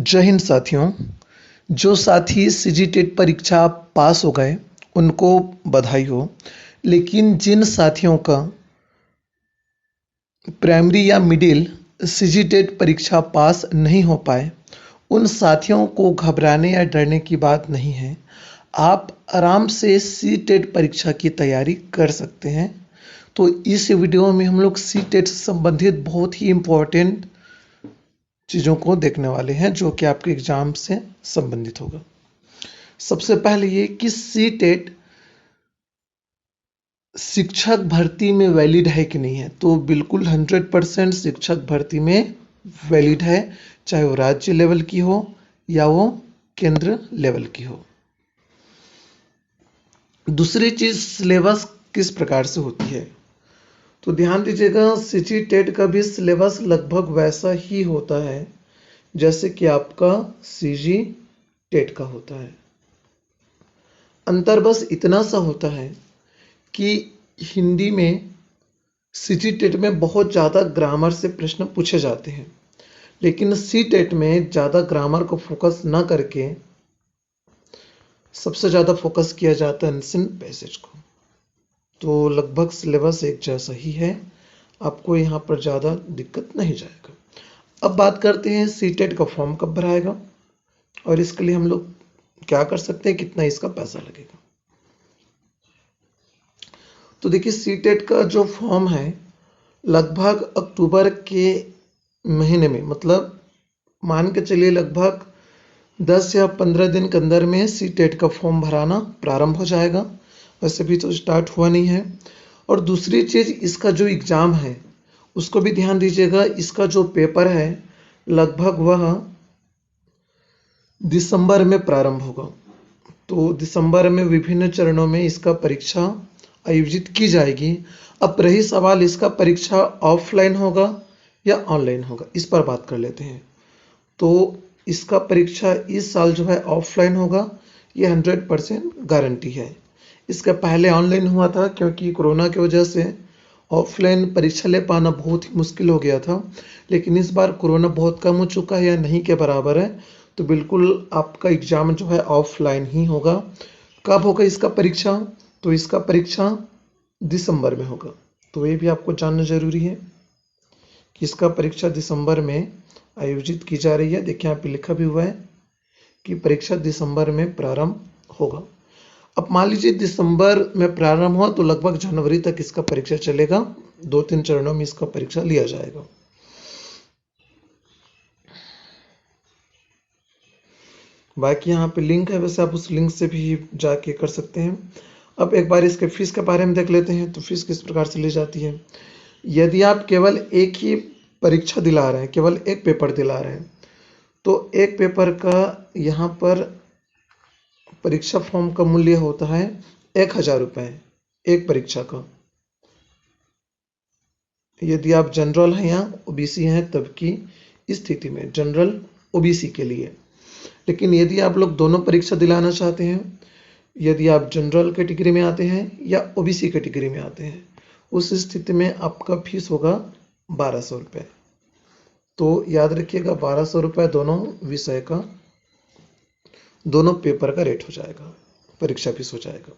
जय हिंद साथियों। जो साथी सीजीटेट परीक्षा पास हो गए उनको बधाई हो, लेकिन जिन साथियों का प्राइमरी या मिडिल सीजीटेट परीक्षा पास नहीं हो पाए, उन साथियों को घबराने या डरने की बात नहीं है। आप आराम से सीटेट परीक्षा की तैयारी कर सकते हैं। तो इस वीडियो में हम लोग सीटेट से संबंधित बहुत ही इम्पोर्टेंट चीज़ों को देखने वाले हैं जो कि आपके एग्जाम से संबंधित होगा। सबसे पहले ये कि सीटेट शिक्षक भर्ती में वैलिड है कि नहीं है। तो बिल्कुल 100% शिक्षक भर्ती में वैलिड है, चाहे वो राज्य लेवल की हो या वो केंद्र लेवल की हो। दूसरी चीज, सिलेबस किस प्रकार से होती है। तो ध्यान दीजिएगा, सीजीटेट का भी सिलेबस लगभग वैसा ही होता है जैसे कि आपका सीजी टेट का होता है। अंतर बस इतना सा होता है कि हिंदी में सीजीटेट में बहुत ज़्यादा ग्रामर से प्रश्न पूछे जाते हैं, लेकिन सीटेट में ज़्यादा ग्रामर को फोकस ना करके सबसे ज़्यादा फोकस किया जाता है एंशिएंट पैसेज को। तो लगभग सिलेबस एक जैसा ही है, आपको यहाँ पर ज़्यादा दिक्कत नहीं जाएगा। अब बात करते हैं सीटेट का फॉर्म कब भराएगा और इसके लिए हम लोग क्या कर सकते हैं, कितना इसका पैसा लगेगा। तो देखिए, सीटेट का जो फॉर्म है लगभग अक्टूबर के महीने में, मतलब मान के चलिए लगभग 10 या 15 दिन के अंदर में सीटेट का फॉर्म भराना प्रारंभ हो जाएगा। वैसे भी तो स्टार्ट हुआ नहीं है। और दूसरी चीज़, इसका जो एग्ज़ाम है उसको भी ध्यान दीजिएगा। इसका जो पेपर है लगभग वह दिसंबर में प्रारंभ होगा। तो दिसंबर में विभिन्न चरणों में इसका परीक्षा आयोजित की जाएगी। अब रही सवाल, इसका परीक्षा ऑफलाइन होगा या ऑनलाइन होगा, इस पर बात कर लेते हैं। तो इसका परीक्षा इस साल जो है ऑफलाइन होगा, ये 100% गारंटी है। इसका पहले ऑनलाइन हुआ था क्योंकि कोरोना की वजह से ऑफलाइन परीक्षा ले पाना बहुत ही मुश्किल हो गया था, लेकिन इस बार कोरोना बहुत कम हो चुका है या नहीं के बराबर है, तो बिल्कुल आपका एग्जाम जो है ऑफलाइन ही होगा। कब होगा इसका परीक्षा? तो इसका परीक्षा दिसंबर में होगा। तो ये भी आपको जानना जरूरी है कि इसका परीक्षा दिसंबर में आयोजित की जा रही है। देखिए यहाँ पे लिखा भी हुआ है कि परीक्षा दिसंबर में प्रारंभ होगा। अब मान लीजिए दिसंबर में प्रारंभ हुआ तो लगभग जनवरी तक इसका परीक्षा चलेगा। 2-3 चरणों में इसका परीक्षा लिया जाएगा। बाकी यहाँ पे लिंक है, वैसे आप उस लिंक से भी जाके कर सकते हैं। अब एक बार इसके फीस के बारे में देख लेते हैं। तो फीस किस प्रकार से ली जाती है। यदि आप केवल एक ही परीक्षा दिला रहे हैं, केवल एक पेपर दिला रहे हैं, तो एक पेपर का यहाँ पर परीक्षा फॉर्म का मूल्य होता है 1000 रुपये एक परीक्षा का। यदि आप जनरल हैं या ओबीसी हैं तब की स्थिति में, जनरल ओबीसी के लिए। लेकिन यदि आप लोग दोनों परीक्षा दिलाना चाहते हैं, यदि आप जनरल कैटेगरी में आते हैं या ओबीसी कैटेगरी में आते हैं, उस स्थिति में आपका फीस होगा 1200 रुपये। तो याद रखिएगा 1200 रुपये दोनों विषय का, दोनों पेपर का रेट हो जाएगा, परीक्षा फीस हो जाएगा।